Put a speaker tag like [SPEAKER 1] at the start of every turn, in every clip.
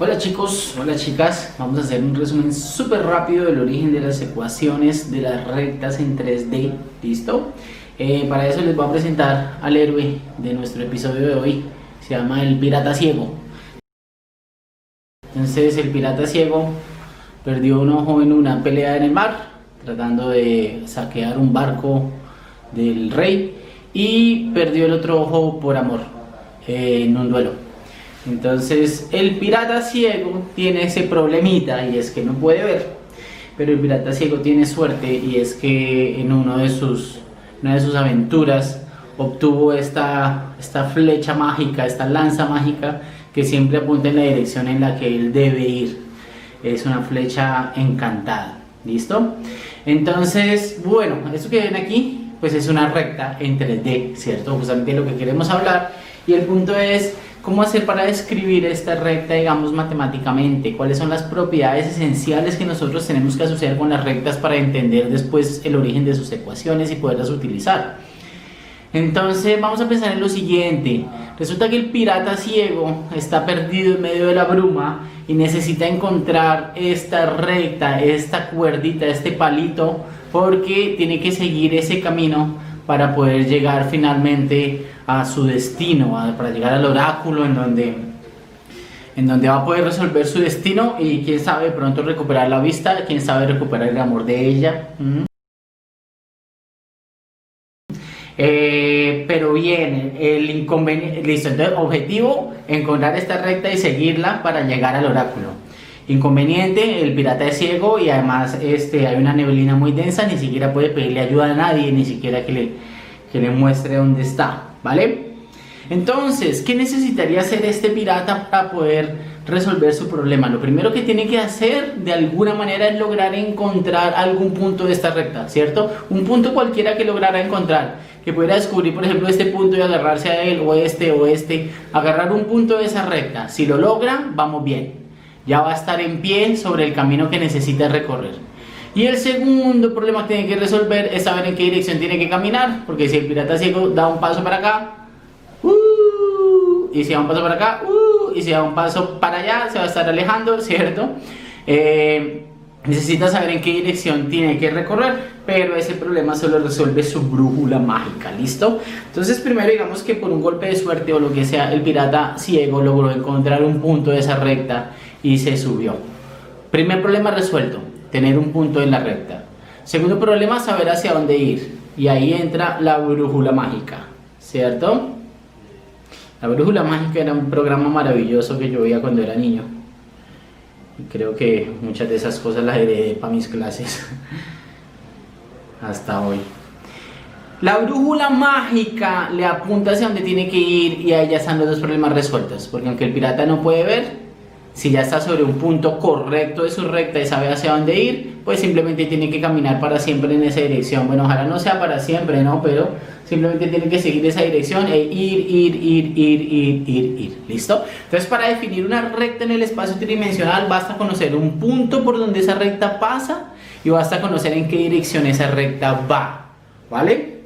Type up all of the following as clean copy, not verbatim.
[SPEAKER 1] Hola chicos, hola chicas, vamos a hacer un resumen súper rápido del origen de las ecuaciones de las rectas en 3D, ¿listo? Para eso les voy a presentar al héroe de nuestro episodio de hoy, se llama el pirata ciego. Entonces el pirata ciego perdió un ojo en una pelea en el mar, tratando de saquear un barco del rey, y perdió el otro ojo por amor, en un duelo. Entonces el pirata ciego tiene ese problemita y es que no puede ver, pero el pirata ciego tiene suerte y es que en una de sus aventuras obtuvo esta flecha mágica, esta lanza mágica que siempre apunta en la dirección en la que él debe ir. Es una flecha encantada, ¿listo? Entonces, bueno, esto que ven aquí pues es una recta en 3D, ¿cierto? Justamente lo que queremos hablar, y el punto es ¿cómo hacer para describir esta recta, digamos, matemáticamente? ¿Cuáles son las propiedades esenciales que nosotros tenemos que asociar con las rectas para entender después el origen de sus ecuaciones y poderlas utilizar? Entonces vamos a pensar en lo siguiente. Resulta que el pirata ciego está perdido en medio de la bruma y necesita encontrar esta recta, esta cuerdita, este palito, porque tiene que seguir ese camino para poder llegar finalmente a su destino, para llegar al oráculo en donde va a poder resolver su destino y quién sabe pronto recuperar la vista, quién sabe recuperar el amor de ella. Pero bien, el inconveniente, listo, entonces objetivo, encontrar esta recta y seguirla para llegar al oráculo. Inconveniente, el pirata es ciego y además hay una neblina muy densa, ni siquiera puede pedirle ayuda a nadie, ni siquiera que le muestre dónde está, ¿vale? Entonces, ¿qué necesitaría hacer este pirata para poder resolver su problema? Lo primero que tiene que hacer de alguna manera es lograr encontrar algún punto de esta recta, ¿cierto? Un punto cualquiera que lograra encontrar, que pudiera descubrir, por ejemplo, este punto y agarrarse a él, o este, agarrar un punto de esa recta. Si lo logra, vamos bien, ya va a estar en pie sobre el camino que necesita recorrer. Y el segundo problema que tiene que resolver es saber en qué dirección tiene que caminar, porque si el pirata ciego da un paso para acá, y si da un paso para acá, y si da un paso para allá, se va a estar alejando, ¿cierto? Necesita saber en qué dirección tiene que recorrer, pero ese problema solo resuelve su brújula mágica, ¿listo? Entonces primero digamos que por un golpe de suerte o lo que sea, el pirata ciego logró encontrar un punto de esa recta y se subió. Primer problema resuelto, tener un punto en la recta. Segundo problema, saber hacia dónde ir, y ahí entra la brújula mágica, ¿cierto? La brújula mágica era un programa maravilloso que yo veía cuando era niño. Y creo que muchas de esas cosas las heredé para mis clases hasta hoy. La brújula mágica le apunta hacia donde tiene que ir y ahí ya están los dos problemas resueltos. Porque aunque el pirata no puede ver, si ya está sobre un punto correcto de su recta y sabe hacia dónde ir, pues simplemente tiene que caminar para siempre en esa dirección. Bueno, ojalá no sea para siempre, ¿no? Pero simplemente tiene que seguir esa dirección e ir. ¿Listo? Entonces, para definir una recta en el espacio tridimensional, basta conocer un punto por donde esa recta pasa y basta conocer en qué dirección esa recta va. ¿Vale?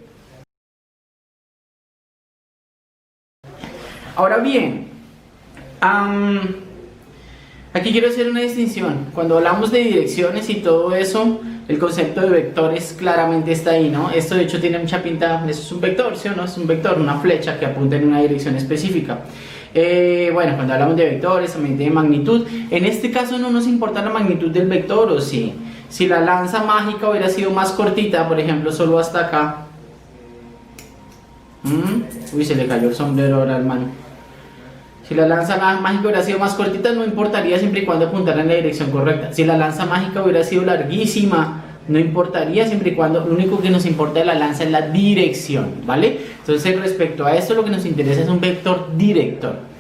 [SPEAKER 1] Ahora bien, aquí quiero hacer una distinción. Cuando hablamos de direcciones y todo eso, el concepto de vectores claramente está ahí, ¿no? Esto de hecho tiene mucha pinta, eso es un vector, ¿sí o no? Es un vector, una flecha que apunta en una dirección específica. Bueno, cuando hablamos de vectores, también de magnitud. En este caso no nos importa la magnitud del vector, ¿o sí? Si la lanza mágica hubiera sido más cortita, por ejemplo, solo hasta acá. Uy, se le cayó el sombrero ahora al man. Si la lanza mágica hubiera sido más cortita, no importaría siempre y cuando apuntara en la dirección correcta. Si la lanza mágica hubiera sido larguísima, no importaría siempre y cuando, lo único que nos importa de la lanza es la dirección, ¿vale? Entonces respecto a esto lo que nos interesa es un vector director.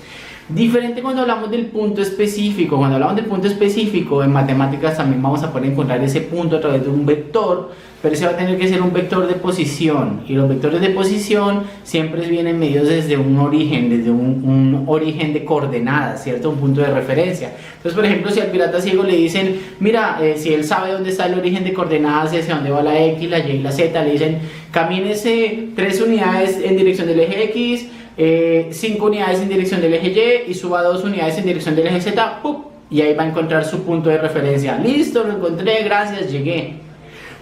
[SPEAKER 1] Diferente cuando hablamos del punto específico. Cuando hablamos del punto específico en matemáticas también vamos a poder encontrar ese punto a través de un vector, pero ese va a tener que ser un vector de posición, y los vectores de posición siempre vienen medidos desde un origen, un origen de coordenadas, ¿cierto? Un punto de referencia. Entonces, por ejemplo, si al pirata ciego le dicen, mira, si él sabe dónde está el origen de coordenadas, hacia dónde va la X, la Y y la Z, le dicen, camínese 3 unidades en dirección del eje X, 5 unidades en dirección del eje Y y suba 2 unidades en dirección del eje Z, ¡pup! Y ahí va a encontrar su punto de referencia. Listo, lo encontré, gracias, llegué.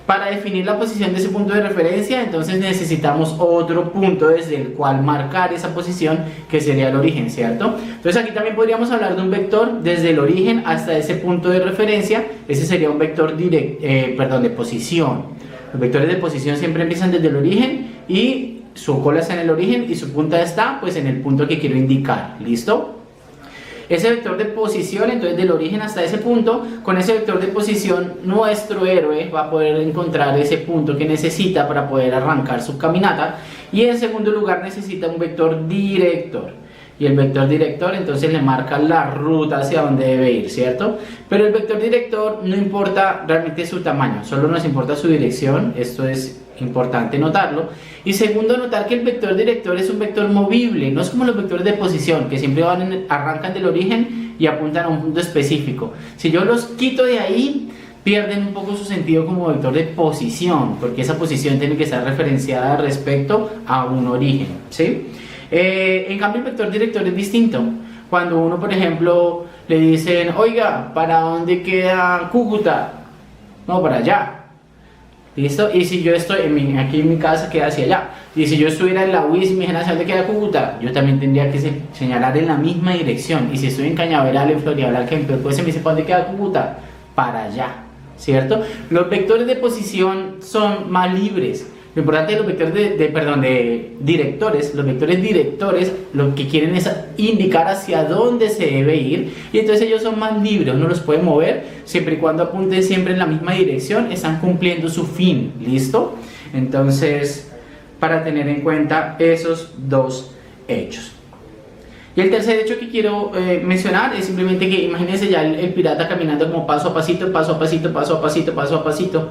[SPEAKER 1] Para definir la posición de ese punto de referencia, entonces necesitamos otro punto desde el cual marcar esa posición, que sería el origen, ¿cierto? Entonces aquí también podríamos hablar de un vector desde el origen hasta ese punto de referencia. Ese sería un vector de posición. Los vectores de posición siempre empiezan desde el origen y su cola está en el origen y su punta está pues en el punto que quiero indicar. ¿Listo? Ese vector de posición, entonces del origen hasta ese punto, con ese vector de posición nuestro héroe va a poder encontrar ese punto que necesita para poder arrancar su caminata. Y en segundo lugar necesita un vector director, y el vector director entonces le marca la ruta hacia donde debe ir, ¿cierto? Pero el vector director no importa realmente su tamaño, solo nos importa su dirección. Esto es importante notarlo. Y segundo, notar que el vector director es un vector movible, no es como los vectores de posición que siempre arrancan del origen y apuntan a un punto específico. Si yo los quito de ahí, pierden un poco su sentido como vector de posición, porque esa posición tiene que estar referenciada respecto a un origen, ¿sí? En cambio el vector director es distinto. Cuando uno, por ejemplo, le dicen, oiga, ¿para dónde queda Cúcuta? No, para allá. ¿Listo? Y si yo estoy aquí en mi casa, queda hacia allá. Y si yo estuviera en la UIS y me dijeran hacia dónde queda Cúcuta, yo también tendría que señalar en la misma dirección. Y si estoy en Cañaveral, en Florida, pues se me dice, ¿para dónde queda Cúcuta? Para allá, ¿cierto? Los vectores de posición son más libres. Lo importante de los vectores de directores, los vectores directores lo que quieren es indicar hacia dónde se debe ir, y entonces ellos son más libres, uno los puede mover siempre y cuando apunten siempre en la misma dirección, están cumpliendo su fin. ¿Listo? Entonces, para tener en cuenta esos dos hechos. Y el tercer hecho que quiero mencionar es simplemente que imagínense ya el pirata caminando como paso a pasito, paso a pasito, paso a pasito, paso a pasito.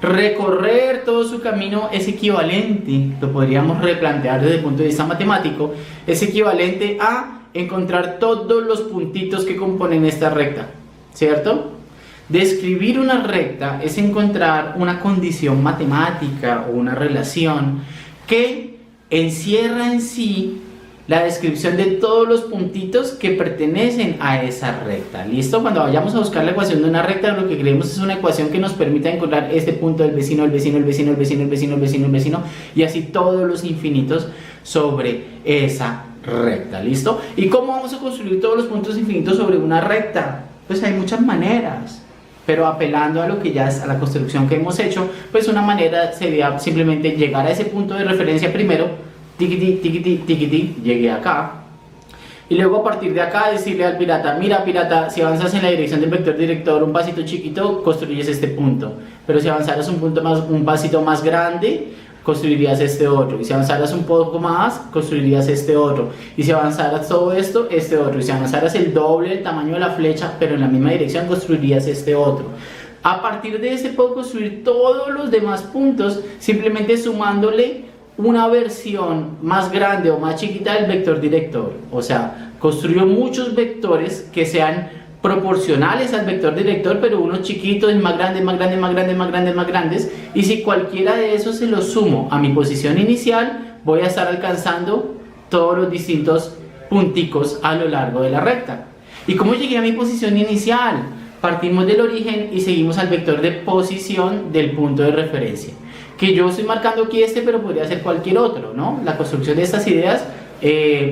[SPEAKER 1] Recorrer todo su camino es equivalente, lo podríamos replantear desde el punto de vista matemático, es equivalente a encontrar todos los puntitos que componen esta recta, ¿cierto? Describir una recta es encontrar una condición matemática o una relación que encierra en sí la descripción de todos los puntitos que pertenecen a esa recta. ¿Listo? Cuando vayamos a buscar la ecuación de una recta, lo que queremos es una ecuación que nos permita encontrar este punto del vecino, el vecino, el vecino, el vecino, el vecino, el vecino, el vecino, y así todos los infinitos sobre esa recta. ¿Listo? ¿Y cómo vamos a construir todos los puntos infinitos sobre una recta? Pues hay muchas maneras, pero apelando a lo que ya es a la construcción que hemos hecho, pues una manera sería simplemente llegar a ese punto de referencia primero, tiquití, tiquití, tiquití, llegué acá, y luego a partir de acá decirle al pirata, mira pirata, si avanzas en la dirección del vector director un pasito chiquito, construyes este punto, pero si avanzaras un pasito más grande, construirías este otro, y si avanzaras un poco más, construirías este otro, y si avanzaras todo esto, este otro, y si avanzaras el doble del tamaño de la flecha, pero en la misma dirección, construirías este otro. A partir de ese puedo construir todos los demás puntos, simplemente sumándole una versión más grande o más chiquita del vector director. O sea, construyo muchos vectores que sean proporcionales al vector director, pero unos chiquitos, más grandes, más grandes, más grandes, más grandes, más grandes, y si cualquiera de esos se los sumo a mi posición inicial, voy a estar alcanzando todos los distintos punticos a lo largo de la recta. ¿Y cómo llegué a mi posición inicial? Partimos del origen y seguimos al vector de posición del punto de referencia, que yo estoy marcando aquí pero podría ser cualquier otro, ¿no? La construcción de estas ideas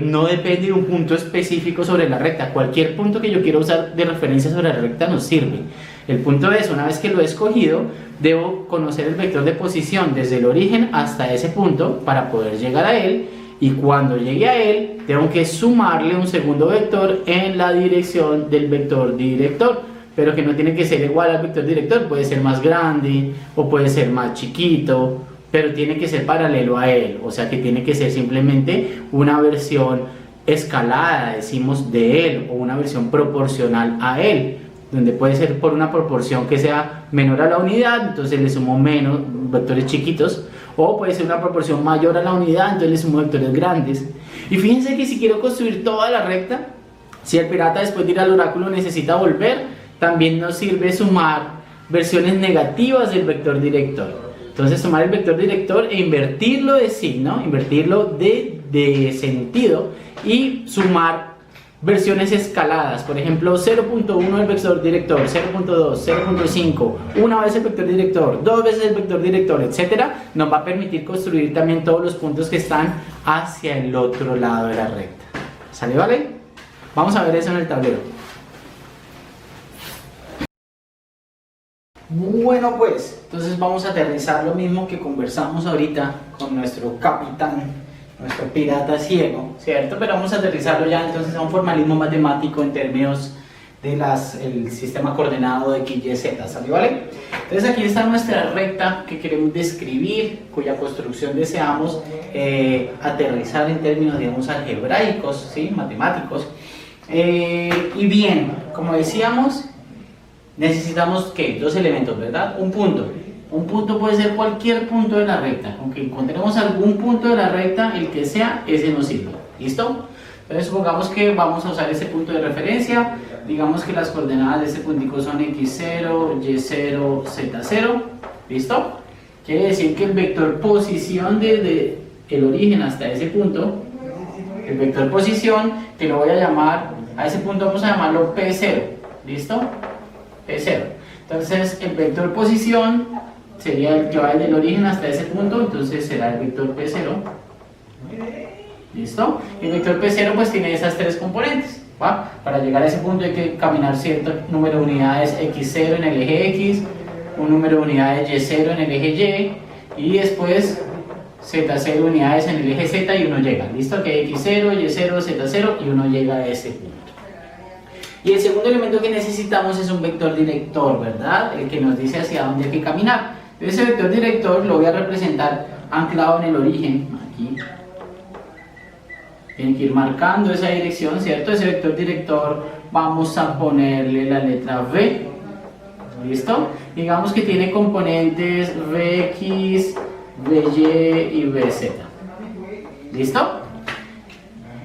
[SPEAKER 1] no depende de un punto específico sobre la recta. Cualquier punto que yo quiera usar de referencia sobre la recta nos sirve. El punto es, una vez que lo he escogido, debo conocer el vector de posición desde el origen hasta ese punto para poder llegar a él, y cuando llegue a él, tengo que sumarle un segundo vector en la dirección del vector director, pero que no tiene que ser igual al vector director, puede ser más grande o puede ser más chiquito, pero tiene que ser paralelo a él, o sea que tiene que ser simplemente una versión escalada, decimos, de él, o una versión proporcional a él, donde puede ser por una proporción que sea menor a la unidad, entonces le sumo menos vectores chiquitos, o puede ser una proporción mayor a la unidad, entonces le sumo vectores grandes. Y fíjense que si quiero construir toda la recta, si el pirata después de ir al oráculo necesita volver, también nos sirve sumar versiones negativas del vector director. Entonces tomar el vector director e invertirlo de signo, invertirlo de de sentido y sumar versiones escaladas. Por ejemplo, 0.1 el vector director, 0.2, 0.5, una vez el vector director, dos veces el vector director, etcétera, nos va a permitir construir también todos los puntos que están hacia el otro lado de la recta. ¿Sale, vale? Vamos a ver eso en el tablero. Bueno, pues, entonces vamos a aterrizar lo mismo que conversamos ahorita con nuestro capitán, nuestro pirata ciego, ¿cierto? Pero vamos a aterrizarlo ya entonces a un formalismo matemático en términos de el sistema coordenado de X, Y, Z, ¿sale, vale? Entonces aquí está nuestra recta que queremos describir, cuya construcción deseamos aterrizar en términos, digamos, algebraicos, ¿sí? Matemáticos. Y bien, como decíamos, necesitamos, ¿qué? Dos elementos, ¿verdad? Un punto. Un punto puede ser cualquier punto de la recta. Aunque encontremos algún punto de la recta, el que sea, ese nos sirve. ¿Listo? Entonces supongamos que vamos a usar ese punto de referencia. Digamos que las coordenadas de este puntico son x0, y0, z0. ¿Listo? Quiere decir que el vector posición desde el origen hasta ese punto, el vector posición, que lo voy a llamar, a ese punto vamos a llamarlo P0. ¿Listo? P0. Entonces el vector posición sería el que va desde el origen hasta ese punto, entonces será el vector P0. ¿Listo? El vector P0 pues tiene esas tres componentes, ¿va? Para llegar a ese punto hay que caminar cierto número de unidades x0 en el eje x, un número de unidades y0 en el eje y, y después z0 unidades en el eje z y uno llega. ¿Listo? Que x0, y0, z0 y uno llega a ese punto. Y el segundo elemento que necesitamos es un vector director, ¿verdad? El que nos dice hacia dónde hay que caminar. Ese vector director lo voy a representar anclado en el origen, aquí. Tienen que ir marcando esa dirección, ¿cierto? Ese vector director vamos a ponerle la letra V. ¿Listo? Digamos que tiene componentes Vx, Vy y Vz. ¿Listo?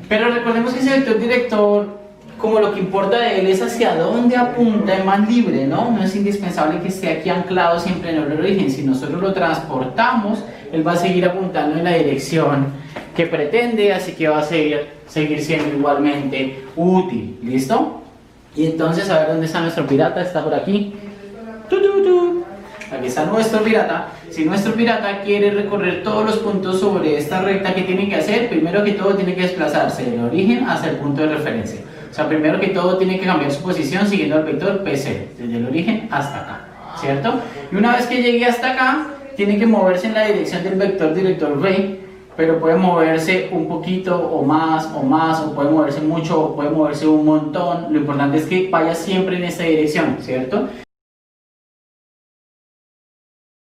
[SPEAKER 1] Pero recordemos que ese vector director, como lo que importa de él es hacia dónde apunta, es más libre, ¿no? No es indispensable que esté aquí anclado siempre en el origen. Si nosotros lo transportamos, él va a seguir apuntando en la dirección que pretende, así que va a seguir siendo igualmente útil. ¿Listo? Y entonces, a ver dónde está nuestro pirata. Está por aquí. Aquí está nuestro pirata. Si nuestro pirata quiere recorrer todos los puntos sobre esta recta, ¿qué tiene que hacer? Primero que todo tiene que desplazarse del origen hasta el punto de referencia. O sea, primero que todo tiene que cambiar su posición siguiendo el vector P0, desde el origen hasta acá, ¿cierto? Y una vez que llegue hasta acá, tiene que moverse en la dirección del vector director V, pero puede moverse un poquito o más, o puede moverse mucho, o puede moverse un montón. Lo importante es que vaya siempre en esta dirección, ¿cierto?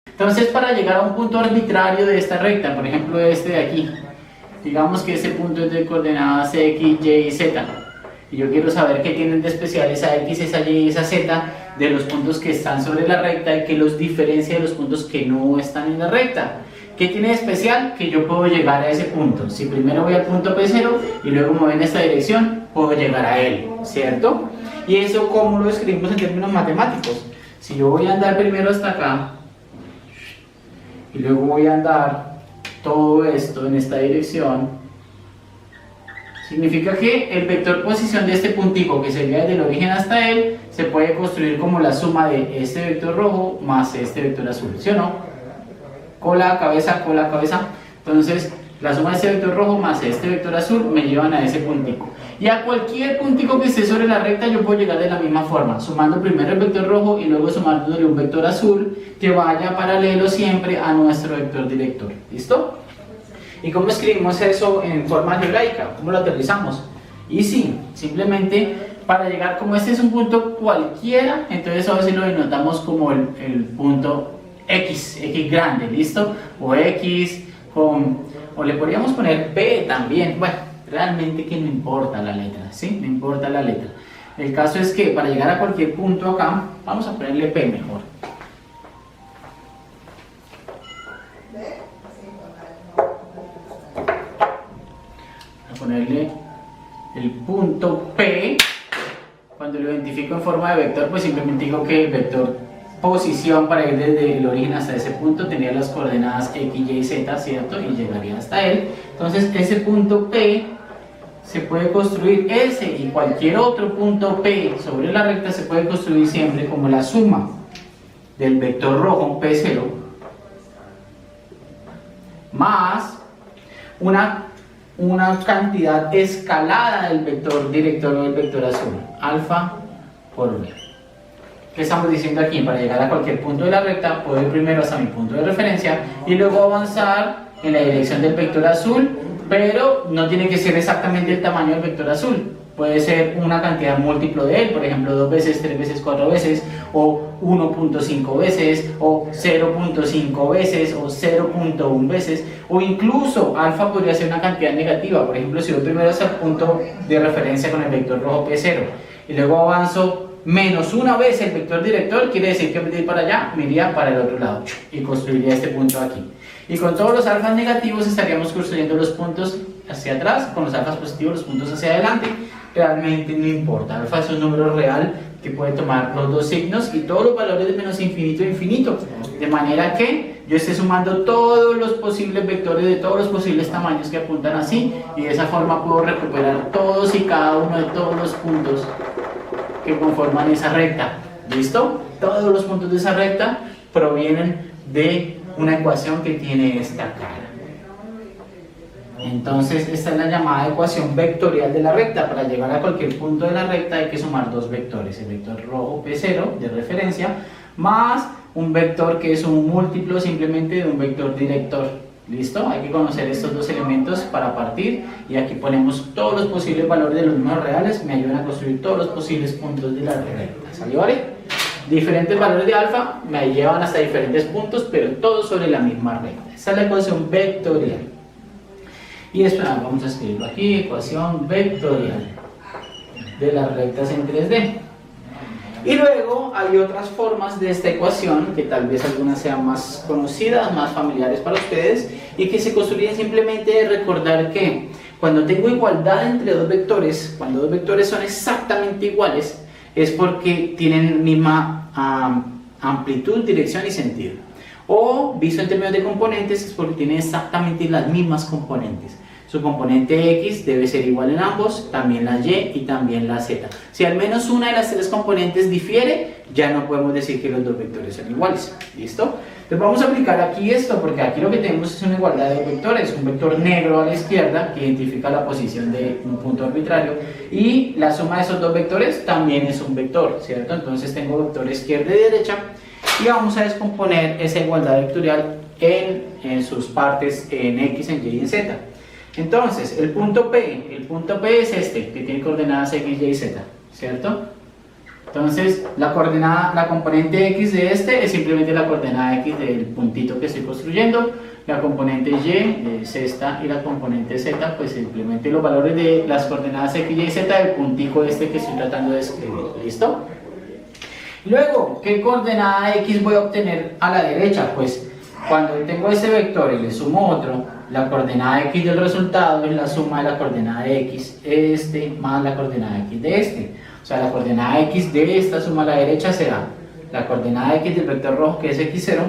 [SPEAKER 1] Entonces, para llegar a un punto arbitrario de esta recta, por ejemplo este de aquí, digamos que ese punto es de coordenadas X, Y y Z, y yo quiero saber qué tienen de especial esa X, esa Y y esa Z de los puntos que están sobre la recta y que los diferencia de los puntos que no están en la recta. ¿Qué tiene de especial? Que yo puedo llegar a ese punto. Si primero voy al punto P0 y luego me voy en esta dirección, puedo llegar a él, ¿cierto? Y eso, ¿cómo lo escribimos en términos matemáticos? Si yo voy a andar primero hasta acá y luego voy a andar todo esto en esta dirección, significa que el vector posición de este puntico, que sería desde el origen hasta él, se puede construir como la suma de este vector rojo más este vector azul, ¿sí o no? Cola, cabeza, entonces la suma de este vector rojo más este vector azul me llevan a ese puntico. Y a cualquier puntico que esté sobre la recta yo puedo llegar de la misma forma, sumando primero el vector rojo y luego sumándole un vector azul que vaya paralelo siempre a nuestro vector director. ¿Listo? ¿Y cómo escribimos eso en forma algebraica? ¿Cómo lo aterrizamos? Y sí, simplemente para llegar, como este es un punto cualquiera, entonces a veces lo denotamos como el punto X grande, ¿listo? O X o le podríamos poner P también. Bueno, realmente que no importa la letra, ¿sí? No importa la letra. El caso es que para llegar a cualquier punto acá, vamos a ponerle P mejor. Voy a ponerle el punto P. Cuando lo identifico en forma de vector, pues simplemente digo que el vector posición para ir desde el origen hasta ese punto, tendría las coordenadas x, y, z, ¿cierto? Y llegaría hasta él. Entonces ese punto P se puede construir, ese y cualquier otro punto P sobre la recta se puede construir siempre como la suma del vector rojo P0 más una cantidad escalada del vector director o del vector azul, alfa por b. ¿Qué estamos diciendo aquí? Para llegar a cualquier punto de la recta, puedo ir primero hasta mi punto de referencia y luego avanzar en la dirección del vector azul, pero no tiene que ser exactamente el tamaño del vector azul. Puede ser una cantidad múltiplo de él, por ejemplo 2 veces, 3 veces, 4 veces, o 1.5 veces, o 0.5 veces, o 0.1 veces, o incluso alfa podría ser una cantidad negativa. Por ejemplo, si voy primero hasta el punto de referencia con el vector rojo P0 y luego avanzo menos una vez el vector director, quiere decir que en vez de ir para allá, me iría para el otro lado y construiría este punto aquí. Y con todos los alfas negativos estaríamos construyendo los puntos hacia atrás, con los alfas positivos los puntos hacia adelante. Realmente no importa, alfa es un número real que puede tomar los dos signos y todos los valores de menos infinito a infinito, de manera que yo esté sumando todos los posibles vectores de todos los posibles tamaños que apuntan así, y de esa forma puedo recuperar todos y cada uno de todos los puntos que conforman esa recta. ¿Listo? Todos los puntos de esa recta provienen de una ecuación que tiene esta cara. Entonces esta es la llamada ecuación vectorial de la recta. Para llegar a cualquier punto de la recta hay que sumar dos vectores, el vector rojo P0 de referencia más un vector que es un múltiplo simplemente de un vector director. ¿Listo? Hay que conocer estos dos elementos para partir, y aquí ponemos todos los posibles valores de los números reales, me ayudan a construir todos los posibles puntos de la recta. ¿Salió, vale? Diferentes valores de alfa me llevan hasta diferentes puntos, pero todos sobre la misma recta. Esta es la ecuación vectorial. Y esto vamos a escribirlo aquí, ecuación vectorial de las rectas en 3D. Y luego hay otras formas de esta ecuación que tal vez algunas sean más conocidas, más familiares para ustedes, y que se construyen simplemente de recordar que cuando tengo igualdad entre dos vectores, cuando dos vectores son exactamente iguales, es porque tienen misma amplitud, dirección y sentido. O, visto en términos de componentes, es porque tienen exactamente las mismas componentes. Su componente X debe ser igual en ambos, también la Y y también la Z. Si al menos una de las tres componentes difiere, ya no podemos decir que los dos vectores son iguales. ¿Listo? Entonces vamos a aplicar aquí esto, porque aquí lo que tenemos es una igualdad de dos vectores. Un vector negro a la izquierda, que identifica la posición de un punto arbitrario, y la suma de esos dos vectores también es un vector, ¿cierto? Entonces tengo vector izquierda y derecha, y vamos a descomponer esa igualdad vectorial en sus partes, en X, en Y y en Z. Entonces, el punto P es este, que tiene coordenadas X, Y, Z, ¿cierto? Entonces, la componente X de este es simplemente la coordenada X del puntito que estoy construyendo, la componente Y es esta, y la componente Z, pues simplemente los valores de las coordenadas X, Y, Z del puntico este que estoy tratando de escribir. ¿Listo? Luego, ¿qué coordenada X voy a obtener a la derecha? Pues, cuando tengo este vector y le sumo otro, la coordenada X del resultado es la suma de la coordenada X este más la coordenada X de este. O sea, la coordenada X de esta suma a la derecha será la coordenada X del vector rojo, que es X0,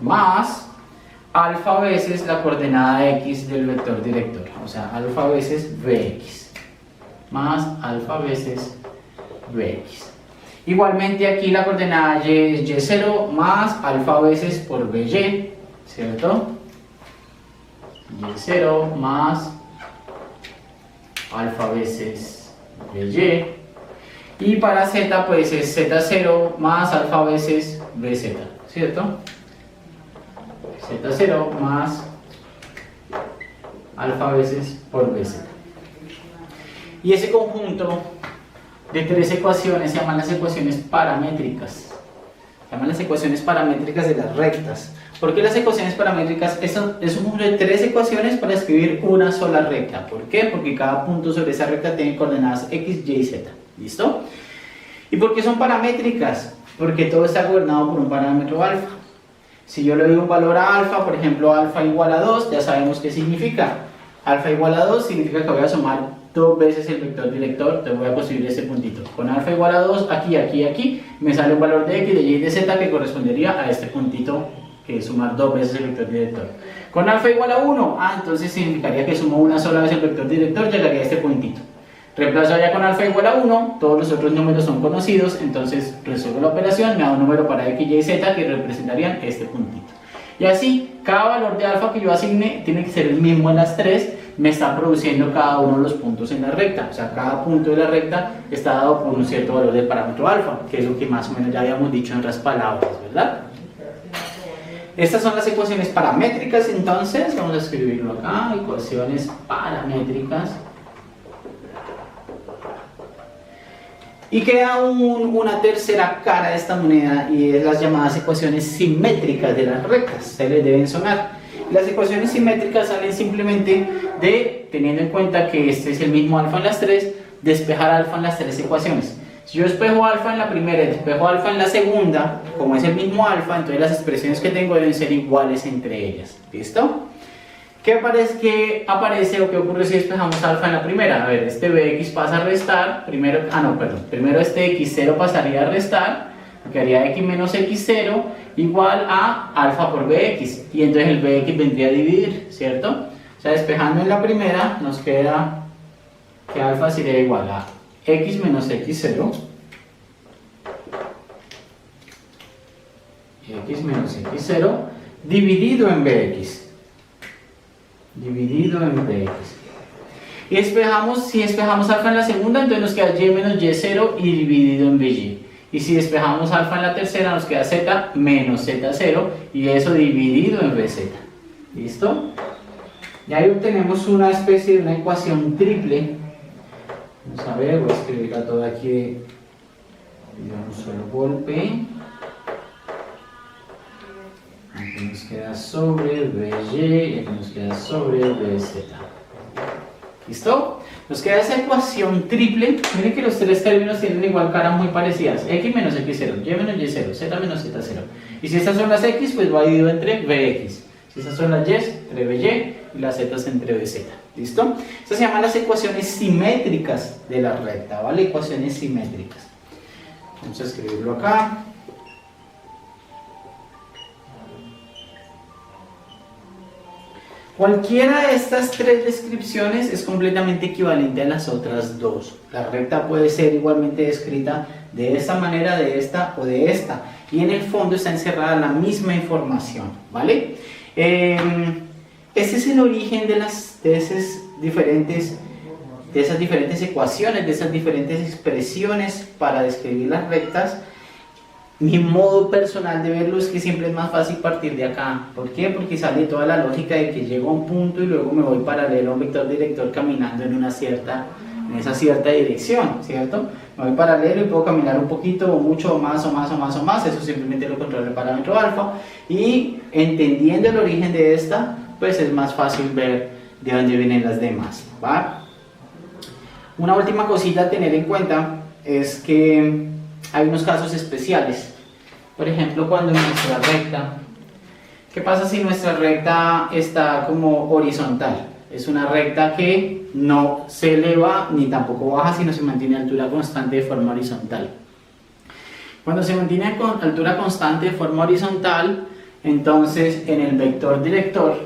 [SPEAKER 1] más alfa veces la coordenada X del vector director. O sea, alfa veces Vx más alfa veces Vx. Igualmente aquí la coordenada Y es Y0 más alfa veces por Vy, ¿cierto? Y0 más alfa veces Vy. Y para Z pues es Z0 más alfa veces Vz, ¿cierto? Z0 más alfa veces por Vz. Y ese conjunto de tres ecuaciones se llaman las ecuaciones paramétricas. Se llaman las ecuaciones paramétricas de las rectas. ¿Por qué las ecuaciones paramétricas? Es un conjunto de tres ecuaciones para escribir una sola recta. ¿Por qué? Porque cada punto sobre esa recta tiene coordenadas X, Y y Z. ¿Listo? ¿Y por qué son paramétricas? Porque todo está gobernado por un parámetro alfa. Si yo le doy un valor a alfa, por ejemplo alfa igual a 2, ya sabemos qué significa. Alfa igual a 2 significa que voy a sumar 2 veces el vector director, te voy a construir este puntito. Con alfa igual a 2, aquí, aquí, aquí, me sale un valor de x, de y y de z que correspondería a este puntito, que es sumar 2 veces el vector director. Con alfa igual a 1, entonces significaría que sumo una sola vez el vector director, llegaría a este puntito. Reemplazo allá con alfa igual a 1, todos los otros números son conocidos, entonces resuelvo la operación, me da un número para x, y, z que representarían este puntito. Y así, cada valor de alfa que yo asigne tiene que ser el mismo en las tres, me está produciendo cada uno de los puntos en la recta. O sea, cada punto de la recta está dado por un cierto valor del parámetro alfa, que es lo que más o menos ya habíamos dicho en otras palabras, ¿verdad? Estas son las ecuaciones paramétricas, entonces, vamos a escribirlo acá, ecuaciones paramétricas. Y queda una tercera cara de esta moneda y es las llamadas ecuaciones simétricas de las rectas. Se les deben sonar. Las ecuaciones simétricas salen simplemente de, teniendo en cuenta que este es el mismo alfa en las tres, despejar alfa en las tres ecuaciones. Si yo despejo alfa en la primera y despejo alfa en la segunda, como es el mismo alfa, entonces las expresiones que tengo deben ser iguales entre ellas. ¿Listo? ¿Qué aparece o qué ocurre si despejamos alfa en la primera? A ver, este bx pasa a restar, primero este x0 pasaría a restar, me quedaría x menos x0 igual a alfa por bx, y entonces el bx vendría a dividir, ¿cierto? O sea, despejando en la primera nos queda que alfa sería igual a x menos x0, x menos x0 dividido en bx. Dividido en bx. Y si despejamos alfa en la segunda, entonces nos queda y menos y0 y dividido en by. Y si despejamos alfa en la tercera, nos queda z menos z0 y eso dividido en bz. ¿Listo? Y ahí obtenemos una especie de una ecuación triple. Vamos a ver, voy a escribirla toda aquí de un solo golpe. Aquí nos queda sobre by y aquí nos queda sobre bz. ¿Listo? Nos queda esa ecuación triple. Miren que los tres términos tienen igual cara muy parecidas. X menos x0, y menos y0, z menos z0. Y si estas son las x, pues va dividido entre bx. Si estas son las y, entre by y las z entre bz. ¿Listo? Estas se llaman las ecuaciones simétricas de la recta, ¿vale? Ecuaciones simétricas. Vamos a escribirlo acá. Cualquiera de estas tres descripciones es completamente equivalente a las otras dos. La recta puede ser igualmente descrita de esta manera, de esta o de esta. Y en el fondo está encerrada la misma información, ¿vale? Este es el origen de esas diferentes ecuaciones, de esas diferentes expresiones para describir las rectas. Mi modo personal de verlo es que siempre es más fácil partir de acá. ¿Por qué? Porque sale toda la lógica de que llego a un punto y luego me voy paralelo a un vector director caminando en esa cierta dirección, ¿cierto? Me voy paralelo y puedo caminar un poquito o mucho o más o más o más o más. Eso simplemente lo controla el parámetro alfa. Y entendiendo el origen de esta, pues es más fácil ver de dónde vienen las demás, ¿va? Una última cosita a tener en cuenta es que hay unos casos especiales. Por ejemplo, cuando en nuestra recta, ¿qué pasa si nuestra recta está como horizontal? Es una recta que no se eleva ni tampoco baja, sino se mantiene a altura constante de forma horizontal. Cuando se mantiene con altura constante de forma horizontal, entonces en el vector director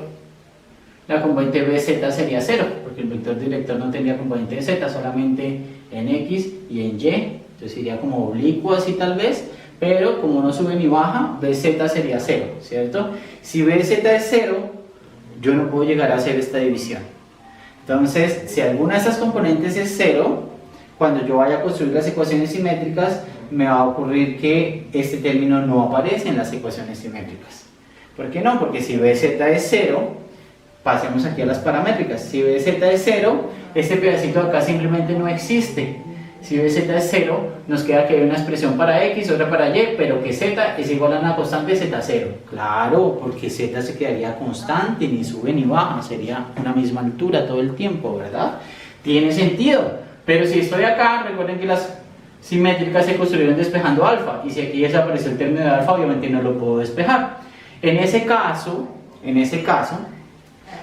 [SPEAKER 1] la componente bz sería 0, porque el vector director no tendría componente de z, solamente en x y en y. Entonces sería como oblicuo así tal vez, pero como no sube ni baja, bz sería 0, ¿cierto? Si bz es 0, yo no puedo llegar a hacer esta división. Entonces, si alguna de estas componentes es 0, cuando yo vaya a construir las ecuaciones simétricas, me va a ocurrir que este término no aparece en las ecuaciones simétricas. ¿Por qué no? Porque si bz es 0, pasemos aquí a las paramétricas. Si bz es 0, este pedacito de acá simplemente no existe. Si bz es 0, nos queda que hay una expresión para x, otra para y, pero que z es igual a una constante z0. Claro, porque z se quedaría constante, ni sube ni baja, sería una misma altura todo el tiempo, ¿verdad? Tiene sentido, pero si estoy acá, recuerden que las simétricas se construyeron despejando alfa, y si aquí desapareció el término de alfa, obviamente no lo puedo despejar. En ese caso,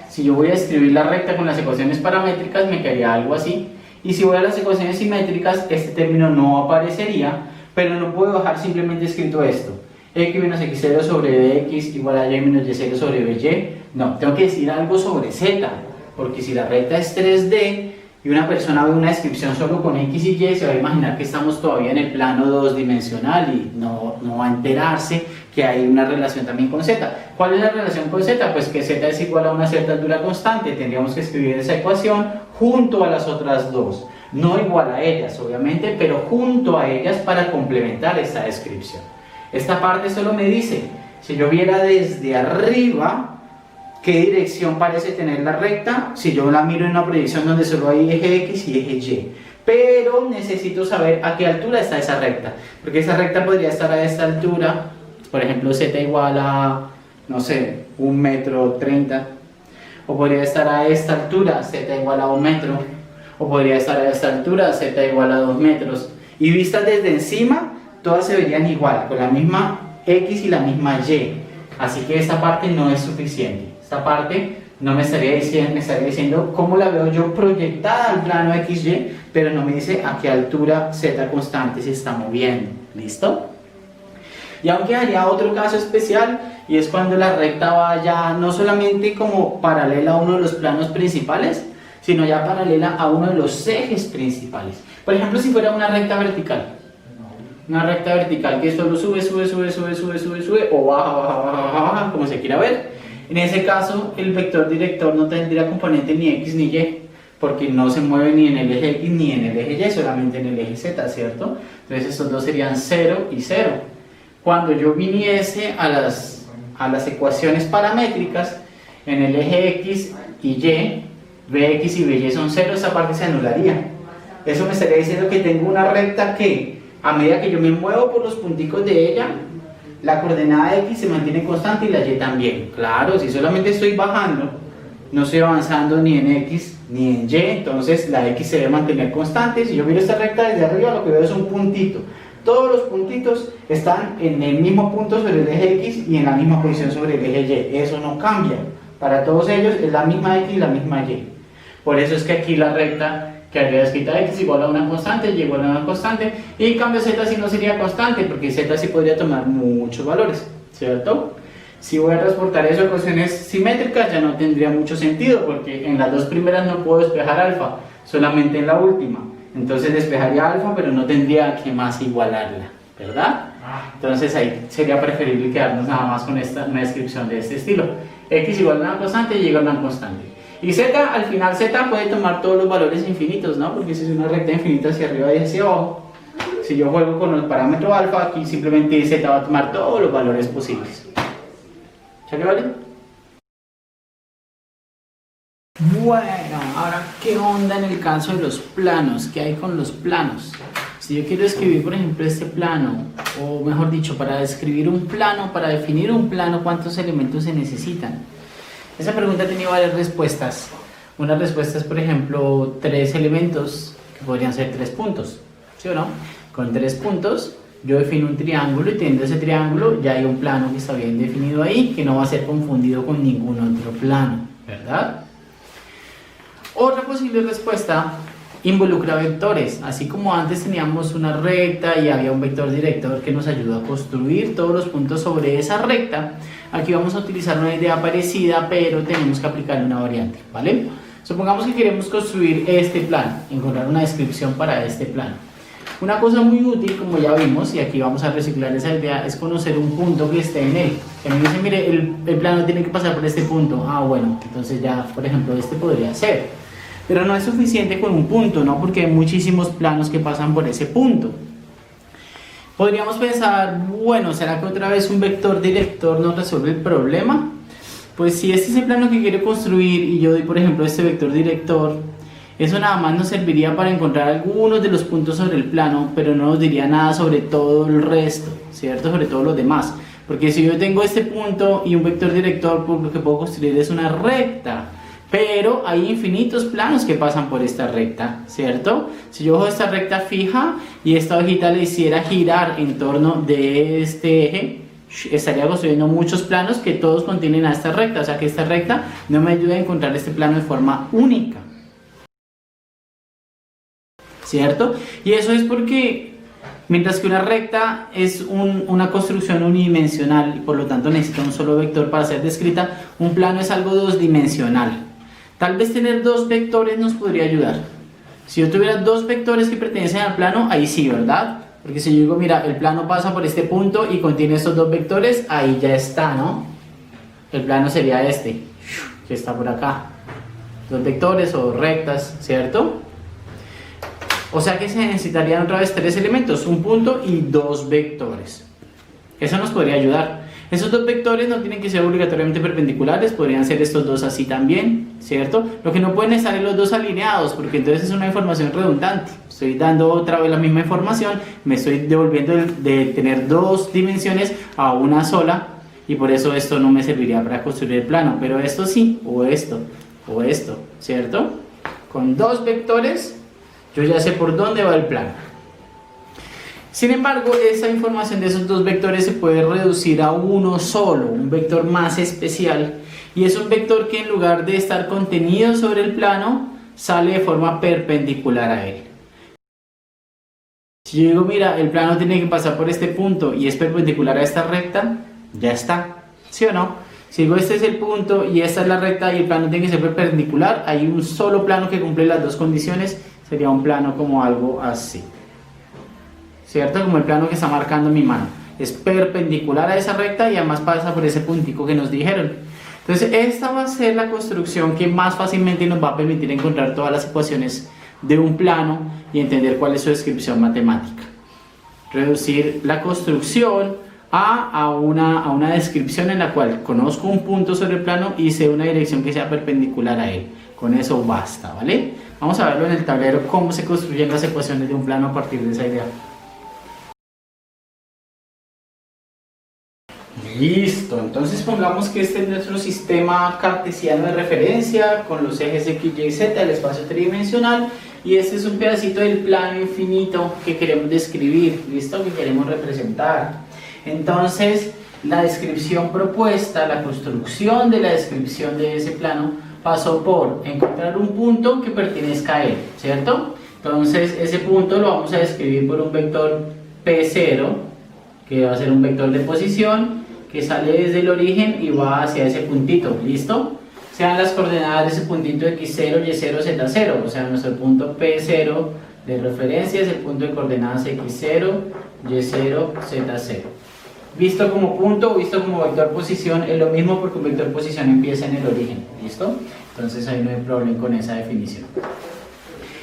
[SPEAKER 1] si yo voy a escribir la recta con las ecuaciones paramétricas, me quedaría algo así. Y si voy a las ecuaciones simétricas, este término no aparecería, pero no puedo dejar simplemente escrito esto. X menos x0 sobre bx igual a y menos y0 sobre by. No, tengo que decir algo sobre z, porque si la recta es 3D y una persona ve una descripción solo con x y y, se va a imaginar que estamos todavía en el plano 2-dimensional y no va a enterarse que hay una relación también con z. ¿Cuál es la relación con z? Pues que z es igual a una cierta altura constante. Tendríamos que escribir esa ecuación junto a las otras dos. No igual a ellas, obviamente, pero junto a ellas para complementar esta descripción. Esta parte solo me dice, si yo viera desde arriba, qué dirección parece tener la recta, si yo la miro en una proyección donde solo hay eje X y eje Y. Pero necesito saber a qué altura está esa recta, porque esa recta podría estar a esta altura, por ejemplo, z igual a, no sé, 1,30 m, o podría estar a esta altura, z igual a 1 metro, o podría estar a esta altura, z igual a 2 metros. Y vistas desde encima, todas se verían igual, con la misma X y la misma Y. Así que esta parte no es suficiente. Esta parte no me estaría diciendo cómo la veo yo proyectada al plano XY, pero no me dice a qué altura Z constante se está moviendo. ¿Listo? Y aún quedaría otro caso especial, y es cuando la recta vaya no solamente como paralela a uno de los planos principales, sino ya paralela a uno de los ejes principales. Por ejemplo, si fuera una recta vertical. Una recta vertical que solo sube, o baja, como se quiera ver. En ese caso, el vector director no tendría componente ni X ni Y, porque no se mueve ni en el eje X ni en el eje Y, solamente en el eje Z, ¿cierto? Entonces estos dos serían 0 y 0. Cuando yo viniese a las ecuaciones paramétricas, en el eje X y Y, Bx y By son 0, esa parte se anularía. Eso me estaría diciendo que tengo una recta que, a medida que yo me muevo por los punticos de ella, la coordenada X se mantiene constante y la Y también. Claro, si solamente estoy bajando, no estoy avanzando ni en X ni en Y, entonces la X se debe mantener constante. Si yo miro esta recta desde arriba, lo que veo es un puntito. Todos los puntitos están en el mismo punto sobre el eje X y en la misma posición sobre el eje Y. Eso no cambia. Para todos ellos es la misma X y la misma Y. Por eso es que aquí la recta quedaría escrita X igual a una constante, Y igual a una constante, y en cambio Z sí no sería constante, porque Z sí podría tomar muchos valores, ¿cierto? Si voy a transportar eso a ecuaciones simétricas ya no tendría mucho sentido, porque en las dos primeras no puedo despejar alfa, solamente en la última. Entonces despejaría alfa, pero no tendría que más igualarla, ¿verdad? Entonces ahí sería preferible quedarnos nada más con una descripción de este estilo. X igual a una constante, Y igual a una constante. Y Z, al final Z puede tomar todos los valores infinitos, ¿no? Porque si es una recta infinita hacia arriba y hacia abajo, si yo juego con el parámetro alfa, aquí simplemente Z va a tomar todos los valores posibles. ¿Ya que vale? Bueno, ahora, ¿qué onda en el caso de los planos? ¿Qué hay con los planos? Si yo quiero escribir, por ejemplo, este plano, o mejor dicho, para describir un plano, para definir un plano, ¿cuántos elementos se necesitan? Esa pregunta ha tenido varias respuestas. Una respuesta es, por ejemplo, 3 elementos, que podrían ser 3 puntos, ¿sí o no? Con 3 puntos, yo defino un triángulo, y teniendo ese triángulo, ya hay un plano que está bien definido ahí, que no va a ser confundido con ningún otro plano, ¿verdad? Otra posible respuesta involucra vectores. Así como antes teníamos una recta y había un vector director que nos ayudó a construir todos los puntos sobre esa recta, aquí vamos a utilizar una idea parecida, pero tenemos que aplicarle una variante, ¿vale? Supongamos que queremos construir este plano, encontrar una descripción para este plano. Una cosa muy útil, como ya vimos, y aquí vamos a reciclar esa idea, es conocer un punto que esté en él. Que me dice, mire, el plano tiene que pasar por este punto. Ah, bueno, entonces ya, por ejemplo, este podría ser. Pero no es suficiente con un punto, ¿no? Porque hay muchísimos planos que pasan por ese punto. Podríamos pensar, bueno, ¿será que otra vez un vector director nos resuelve el problema? Pues si este es el plano que quiero construir y yo doy, por ejemplo, este vector director, eso nada más nos serviría para encontrar algunos de los puntos sobre el plano, pero no nos diría nada sobre todo el resto, ¿cierto? Sobre todo los demás. Porque si yo tengo este punto y un vector director, pues lo que puedo construir es una recta. Pero hay infinitos planos que pasan por esta recta, ¿cierto? Si yo cojo esta recta fija y esta hojita le hiciera girar en torno de este eje, estaría construyendo muchos planos que todos contienen a esta recta. O sea que esta recta no me ayuda a encontrar este plano de forma única. ¿cierto? Y eso es porque mientras que una recta es una construcción unidimensional y por lo tanto necesita un solo vector para ser descrita, un plano es algo dos-dimensional. Tal vez tener dos vectores nos podría ayudar. Si yo tuviera dos vectores que pertenecen al plano, ahí sí, ¿verdad? Porque si yo digo, mira, el plano pasa por este punto y contiene estos dos vectores, ahí ya está, ¿no? El plano sería este, que está por acá. Dos vectores o rectas, ¿cierto? O sea que se necesitarían otra vez tres elementos, un punto y dos vectores. Eso nos podría ayudar. Esos dos vectores no tienen que ser obligatoriamente perpendiculares, podrían ser estos dos así también, ¿cierto? Lo que no pueden estar en los dos alineados, porque entonces es una información redundante. Estoy dando otra vez la misma información, me estoy devolviendo de tener dos dimensiones a una sola, y por eso esto no me serviría para construir el plano, pero esto sí, o esto, ¿cierto? Con dos vectores, yo ya sé por dónde va el plano. Sin embargo, esa información de esos dos vectores se puede reducir a uno solo, un vector más especial, y es un vector que en lugar de estar contenido sobre el plano, sale de forma perpendicular a él. Si yo digo, mira, el plano tiene que pasar por este punto y es perpendicular a esta recta, ya está, ¿sí o no? Si digo, este es el punto y esta es la recta y el plano tiene que ser perpendicular, hay un solo plano que cumple las dos condiciones, sería un plano como algo así, ¿cierto? Como el plano que está marcando mi mano. Es perpendicular a esa recta y además pasa por ese puntico que nos dijeron. Entonces, esta va a ser la construcción que más fácilmente nos va a permitir encontrar todas las ecuaciones de un plano y entender cuál es su descripción matemática. Reducir la construcción a una descripción en la cual conozco un punto sobre el plano y sé una dirección que sea perpendicular a él. Con eso basta, ¿vale? Vamos a verlo en el tablero cómo se construyen las ecuaciones de un plano a partir de esa idea. Listo, entonces pongamos que este es nuestro sistema cartesiano de referencia con los ejes X, Y, Z, el espacio tridimensional, y este es un pedacito del plano infinito que queremos describir, ¿listo? Que queremos representar. Entonces, la descripción propuesta, la construcción de la descripción de ese plano pasó por encontrar un punto que pertenezca a él, ¿cierto? Entonces, ese punto lo vamos a describir por un vector P0, que va a ser un vector de posición, que sale desde el origen y va hacia ese puntito, ¿listo? Sean las coordenadas de ese puntito x0, y0, z0, o sea, nuestro punto P0 de referencia es el punto de coordenadas x0, y0, z0. Visto como punto o visto como vector posición es lo mismo porque un vector posición empieza en el origen, ¿listo? Entonces ahí no hay problema con esa definición.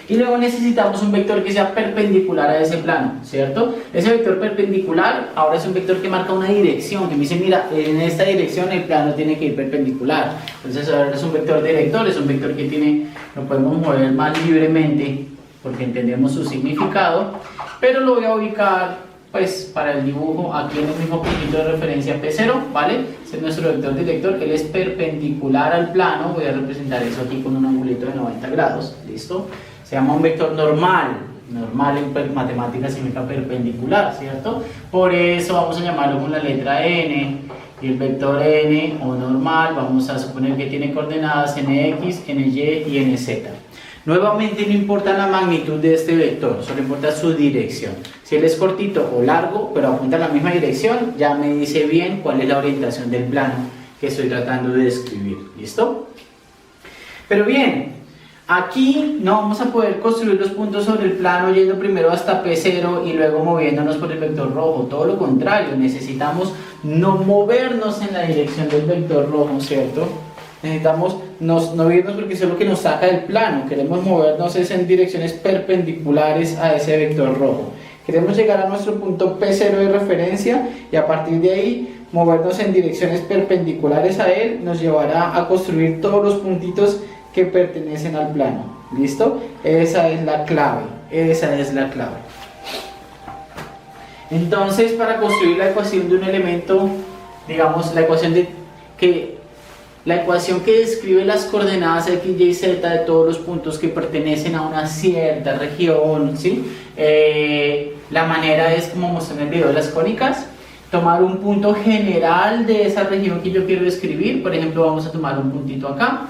[SPEAKER 1] Y luego necesitamos un vector que sea perpendicular a ese plano, ¿cierto? Ese vector perpendicular ahora es un vector que marca una dirección, que me dice, mira, en esta dirección el plano tiene que ir perpendicular. Entonces ahora es un vector director, es un vector que lo podemos mover más libremente porque entendemos su significado, pero lo voy a ubicar, pues, para el dibujo aquí en el mismo puntito de referencia P0, ¿vale? Ese es nuestro vector director, él es perpendicular al plano, voy a representar eso aquí con un angulito de 90 grados, ¿listo? Se llama un vector normal. Normal en matemáticas significa perpendicular, ¿cierto? Por eso vamos a llamarlo con la letra N. Y el vector N o normal vamos a suponer que tiene coordenadas NX, NY y NZ. Nuevamente no importa la magnitud de este vector, solo importa su dirección. Si él es cortito o largo, pero apunta a la misma dirección, ya me dice bien cuál es la orientación del plano que estoy tratando de describir. ¿Listo? Pero bien, aquí no vamos a poder construir los puntos sobre el plano yendo primero hasta P0 y luego moviéndonos por el vector rojo. Todo lo contrario, necesitamos no movernos en la dirección del vector rojo, ¿cierto? Necesitamos no irnos porque eso es lo que nos saca del plano. Queremos movernos en direcciones perpendiculares a ese vector rojo. Queremos llegar a nuestro punto P0 de referencia y a partir de ahí movernos en direcciones perpendiculares a él nos llevará a construir todos los puntitos que pertenecen al plano. ¿Listo? Esa es la clave. Esa es la clave. Entonces, para construir la ecuación de un elemento, digamos, la ecuación que describe las coordenadas x, y, z de todos los puntos que pertenecen a una cierta región, ¿sí? La manera es como mostré en el video de las cónicas, tomar un punto general de esa región que yo quiero describir. Por ejemplo, vamos a tomar un puntito acá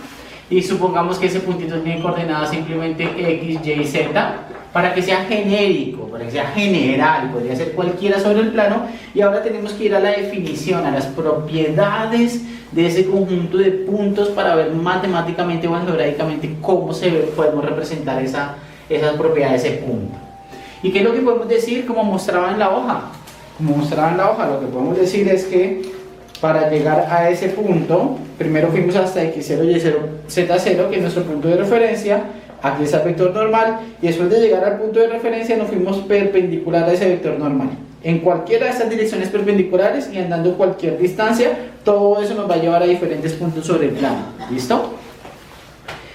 [SPEAKER 1] y supongamos que ese puntito tiene coordenadas simplemente x, y, z. para que sea genérico, para que sea general, podría ser cualquiera sobre el plano, y ahora tenemos que ir a la definición, a las propiedades de ese conjunto de puntos para ver matemáticamente o algebraicamente cómo podemos representar esas propiedades de ese punto. ¿Y qué es lo que podemos decir? Como mostraba en la hoja. Como mostraba en la hoja, lo que podemos decir es que para llegar a ese punto, primero fuimos hasta x0, y0, z0, que es nuestro punto de referencia. Aquí está el vector normal, y después de llegar al punto de referencia nos fuimos perpendicular a ese vector normal. En cualquiera de estas direcciones perpendiculares y andando cualquier distancia, todo eso nos va a llevar a diferentes puntos sobre el plano. ¿Listo?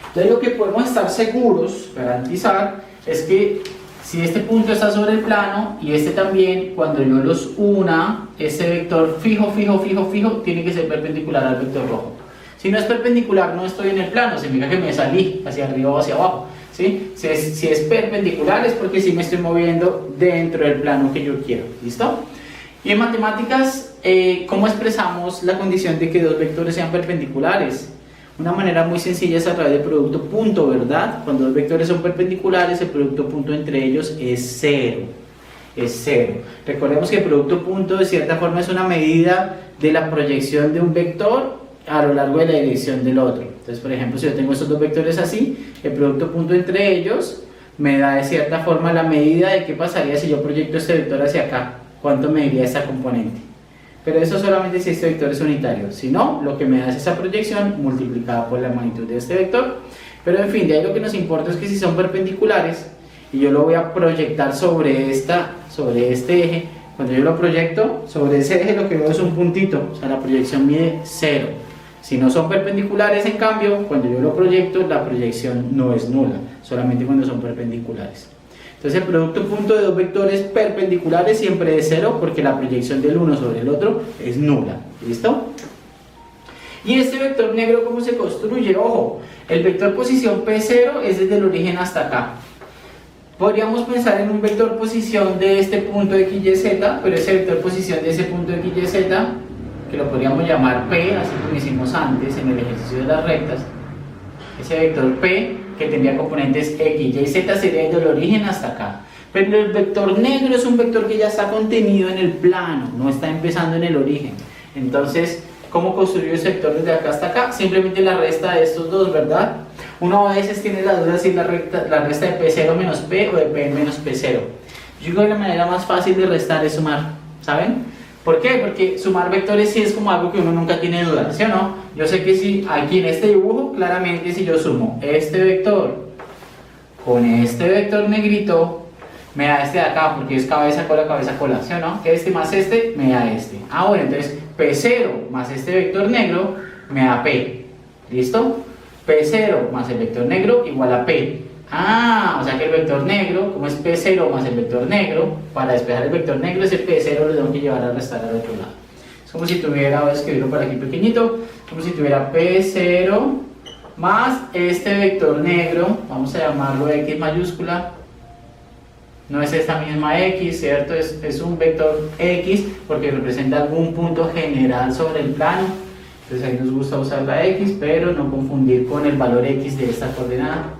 [SPEAKER 1] Entonces lo que podemos estar seguros, garantizar, es que si este punto está sobre el plano y este también, cuando yo los una, ese vector fijo, tiene que ser perpendicular al vector rojo. Si no es perpendicular, no estoy en el plano, significa que me salí hacia arriba o hacia abajo, ¿sí? Si es perpendicular es porque sí me estoy moviendo dentro del plano que yo quiero, ¿listo? Y en matemáticas, ¿cómo expresamos la condición de que dos vectores sean perpendiculares? Una manera muy sencilla es a través del producto punto, ¿verdad? Cuando dos vectores son perpendiculares, el producto punto entre ellos es cero. Es cero. Recordemos que el producto punto de cierta forma es una medida de la proyección de un vector a lo largo de la dirección del otro. Entonces, por ejemplo, si yo tengo estos dos vectores así, el producto punto entre ellos me da de cierta forma la medida de qué pasaría si yo proyecto este vector hacia acá, cuánto mediría esta componente. Pero eso solamente si este vector es unitario. Si no, lo que me da es esa proyección multiplicada por la magnitud de este vector. Pero en fin, de ahí lo que nos importa es que si son perpendiculares y yo lo voy a proyectar sobre este eje, cuando yo lo proyecto sobre ese eje, lo que veo es un puntito, o sea, la proyección mide 0. Si no son perpendiculares, en cambio, cuando yo lo proyecto, la proyección no es nula, solamente cuando son perpendiculares. Entonces el producto punto de dos vectores perpendiculares siempre es 0 porque la proyección del uno sobre el otro es nula. ¿Listo? Y este vector negro, ¿cómo se construye? Ojo, el vector posición P0 es desde el origen hasta acá. Podríamos pensar en un vector posición de este punto x, y, z, pero ese vector posición de ese punto x, y, z, que lo podríamos llamar P, así como hicimos antes en el ejercicio de las rectas, ese vector P que tendría componentes x, y, z sería desde el origen hasta acá. Pero el vector negro es un vector que ya está contenido en el plano, no está empezando en el origen. Entonces, ¿cómo construyo ese vector desde acá hasta acá? Simplemente la resta de estos dos, ¿verdad? Uno a veces tiene la duda si la resta de P0 menos P o de P menos P0. Yo creo que la manera más fácil de restar es sumar, ¿saben? ¿Por qué? Porque sumar vectores sí es como algo que uno nunca tiene duda, ¿sí o no? Yo sé que si aquí en este dibujo, claramente si yo sumo este vector con este vector negrito, me da este de acá, porque es cabeza, cola, ¿sí o no? Este más este me da este. Ah, bueno, entonces P0 más este vector negro me da P. ¿Listo? P0 más el vector negro igual a P. Ah, o sea que el vector negro, como es P0 más el vector negro, para despejar el vector negro, ese P0 lo tengo que llevar a restar al otro lado. Es como si tuviera, voy a escribirlo por aquí pequeñito, como si tuviera P0 más este vector negro, vamos a llamarlo X mayúscula. No es esta misma X, ¿cierto? Es un vector X porque representa algún punto general sobre el plano. Entonces ahí nos gusta usar la X, pero no confundir con el valor X de esta coordenada.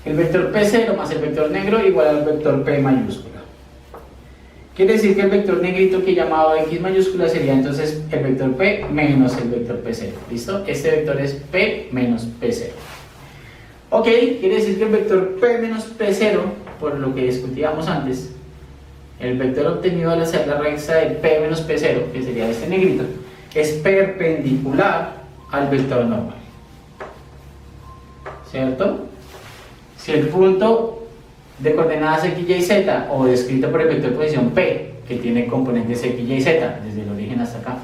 [SPEAKER 1] El vector P0 más el vector negro igual al vector P mayúscula. Quiere decir que el vector negrito que he llamado X mayúscula sería entonces el vector P menos el vector P0. ¿Listo? Este vector es P menos P0. Ok, quiere decir que el vector P menos P0, por lo que discutíamos antes, el vector obtenido al hacer la recta de P menos P0, que sería este negrito, es perpendicular al vector normal. ¿Cierto? Si el punto de coordenadas x, y, z, o descrito por el vector de posición P, que tiene componentes x, y, z, desde el origen hasta acá,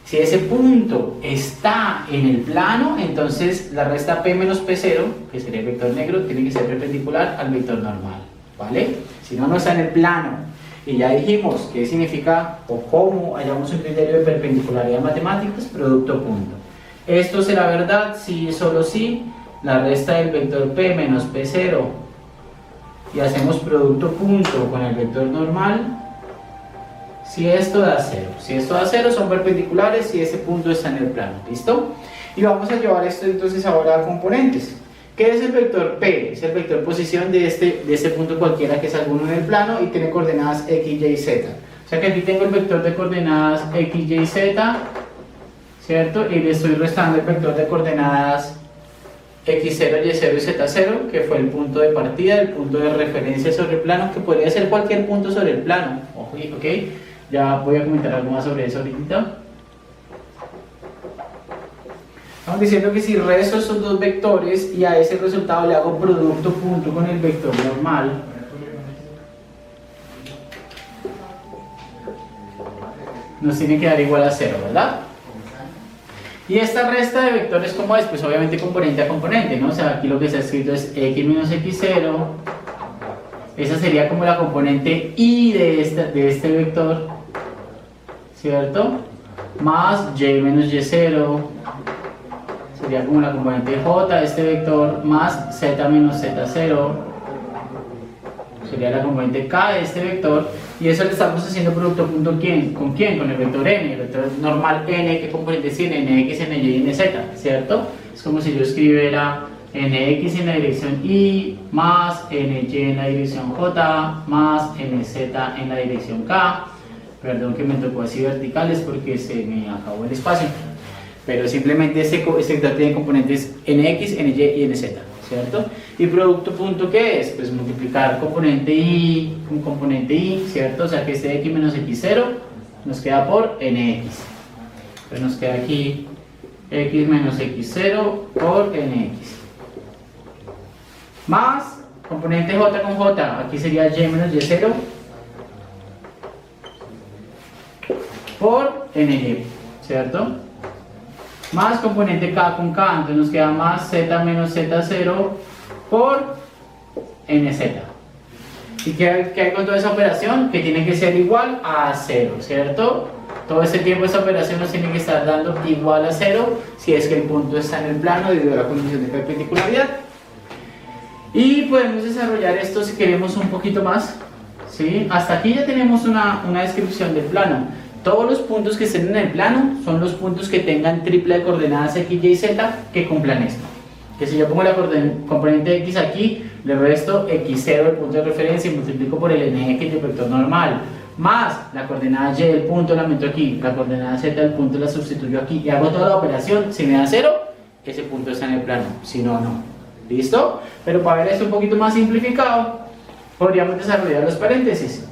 [SPEAKER 1] si ese punto está en el plano, entonces la resta P menos P0, que sería el vector negro, tiene que ser perpendicular al vector normal, ¿vale? Si no, no está en el plano. Y ya dijimos qué significa o cómo hallamos un criterio de perpendicularidad en matemáticas, producto punto. Esto será verdad si y solo si la resta del vector P menos P0 y hacemos producto punto con el vector normal si esto da 0. Si esto da 0 son perpendiculares si ese punto está en el plano. ¿Listo? Y vamos a llevar esto entonces ahora a componentes. ¿Qué es el vector P? Es el vector posición de este punto cualquiera que es alguno en el plano y tiene coordenadas x, y, z. O sea que aquí tengo el vector de coordenadas x, y, z, ¿cierto? Y le estoy restando el vector de coordenadas x0, y0 y z0, que fue el punto de partida, el punto de referencia sobre el plano, que podría ser cualquier punto sobre el plano. ¿Ok? Ya voy a comentar algo más sobre eso ahorita. Estamos diciendo que si resto estos dos vectores y a ese resultado le hago producto punto con el vector normal, nos tiene que dar igual a 0, ¿verdad? Y esta resta de vectores, ¿cómo es? Pues obviamente componente a componente, ¿no? O sea, aquí lo que está escrito es x menos x0. Esa sería como la componente y de este vector, ¿cierto? Más y menos y0. Sería como la componente j de este vector, más z menos z0. Sería la componente k de este vector. Y eso le estamos haciendo producto punto ¿con quién? Con el vector n, el vector normal n, ¿qué componentes tiene? Nx, ny y nz, ¿cierto? Es como si yo escribiera nx en la dirección y, más ny en la dirección j, más nz en la dirección k. Perdón que me tocó así verticales porque se me acabó el espacio. Pero simplemente este vector tiene componentes nx, ny y nz, ¿cierto? ¿Y producto punto qué es? Pues multiplicar componente y con componente y, ¿cierto? O sea que este x menos x0 nos queda por nx. Entonces nos queda aquí x menos x0 por nx. Más componente j con j, aquí sería y menos y0 por ny, ¿cierto? Más componente k con k, entonces nos queda más z menos z0 por nz. ¿Y qué hay con toda esa operación? Que tiene que ser igual a 0, ¿cierto? Todo este tiempo esa operación nos tiene que estar dando igual a 0 si es que el punto está en el plano debido a la condición de perpendicularidad. Y podemos desarrollar esto si queremos un poquito más, ¿sí? Hasta aquí ya tenemos una descripción del plano. Todos los puntos que estén en el plano son los puntos que tengan triple de coordenadas x, y, z que cumplan esto. Que si yo pongo la componente x aquí, le resto x0 el punto de referencia y multiplico por el nx del vector normal, más la coordenada y del punto la meto aquí, la coordenada z del punto la sustituyo aquí y hago toda la operación. Si me da 0, ese punto está en el plano, si no, no. ¿Listo? Pero para ver esto un poquito más simplificado, podríamos desarrollar los paréntesis.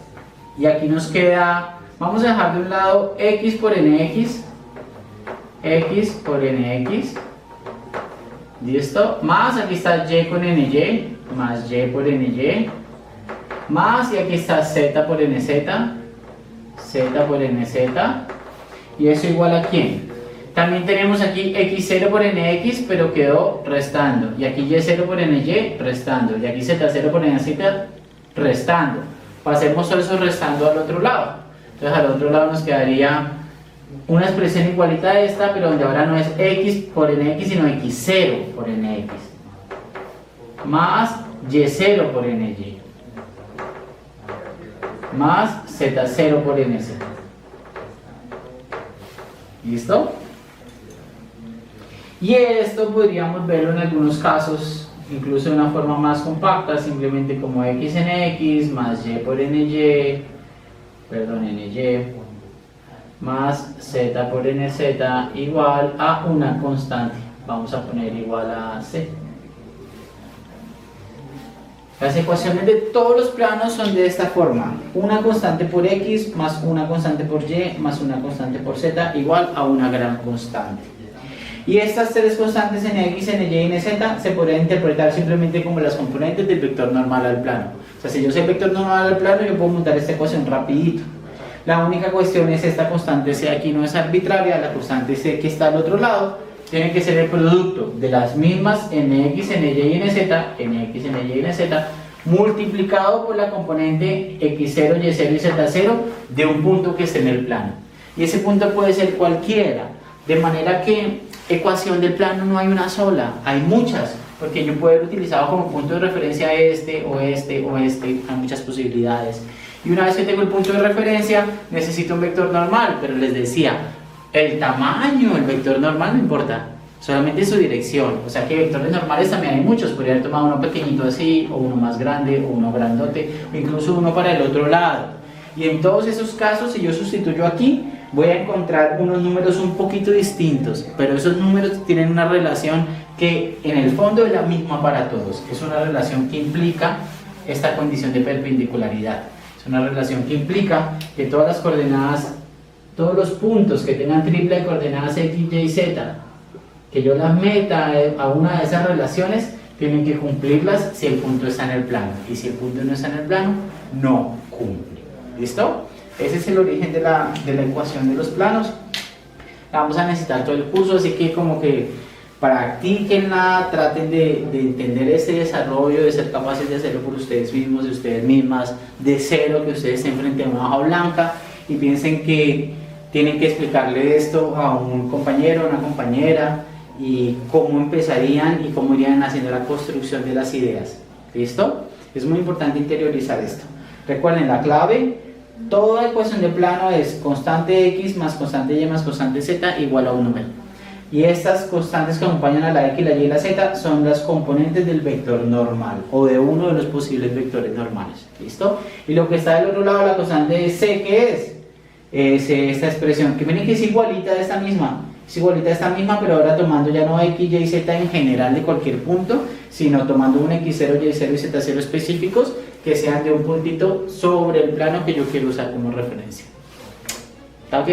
[SPEAKER 1] Y aquí nos queda... Vamos a dejar de un lado x por nx, x por nx, ¿listo? Más aquí está y con ny, más y por ny, más y aquí está z por nz, z por nz, y eso igual a ¿quién? También tenemos aquí x0 por nx, pero quedó restando, y aquí y0 por ny, restando, y aquí z0 por nz, restando. Pasemos todo eso restando al otro lado. Entonces al otro lado nos quedaría una expresión igualita a esta, pero donde ahora no es x por nx, sino x0 por nx, más y0 por ny, más z0 por nz. ¿Listo? Y esto podríamos verlo en algunos casos, incluso de una forma más compacta, simplemente como x en x, más y por ny, ny, más z por nz igual a una constante. Vamos a poner igual a c. Las ecuaciones de todos los planos son de esta forma: una constante por x más una constante por y más una constante por z igual a una gran constante. Y estas tres constantes en x, en y y en z se podrían interpretar simplemente como las componentes del vector normal al plano. O sea, si yo sé el vector normal al plano, yo puedo montar esta ecuación rapidito. La única cuestión es esta constante c aquí no es arbitraria, la constante c que está al otro lado tiene que ser el producto de las mismas nx, ny y nz, nx, ny y nz, multiplicado por la componente x0, y0 y z0 de un punto que esté en el plano. Y ese punto puede ser cualquiera, de manera que ecuación del plano no hay una sola, hay muchas, porque yo puedo haber utilizado como punto de referencia este o este o este, hay muchas posibilidades. Y una vez que tengo el punto de referencia, necesito un vector normal, pero les decía, el tamaño del vector normal no importa. O solamente su dirección. O sea que vectores normales también hay muchos, podría haber tomado uno pequeñito así, o uno más grande, o uno grandote, o incluso uno para el otro lado. Y en todos esos casos, si yo sustituyo aquí, voy a encontrar unos números un poquito distintos, pero esos números tienen una relación que en el fondo es la misma para todos. Es una relación que implica esta condición de perpendicularidad. Es una relación que implica que todas las coordenadas, todos los puntos que tengan triple de coordenadas x, y, z, que yo las meta a una de esas relaciones, tienen que cumplirlas si el punto está en el plano. Y si el punto no está en el plano, no cumple. ¿Listo? Ese es el origen de la ecuación de los planos. La vamos a necesitar todo el curso, así que como que practíquenla, traten de entender ese desarrollo, de ser capaces de hacerlo por ustedes mismos, de ustedes mismas, de cero, que ustedes estén frente a una hoja blanca y piensen que tienen que explicarle esto a un compañero, a una compañera, y cómo empezarían y cómo irían haciendo la construcción de las ideas. ¿Listo? Es muy importante interiorizar esto. Recuerden la clave: toda ecuación de plano es constante x más constante y más constante z igual a un número. Y estas constantes que acompañan a la x, la y y la z son las componentes del vector normal o de uno de los posibles vectores normales. ¿Listo? Y lo que está del otro lado, la constante c, ¿qué es? Es esta expresión que miren que es igualita a esta misma. Es igualita a esta misma, pero ahora tomando ya no x, y, z en general de cualquier punto, sino tomando un x0, y0 y z0 específicos que sean de un puntito sobre el plano que yo quiero usar como referencia. ¿Está ok?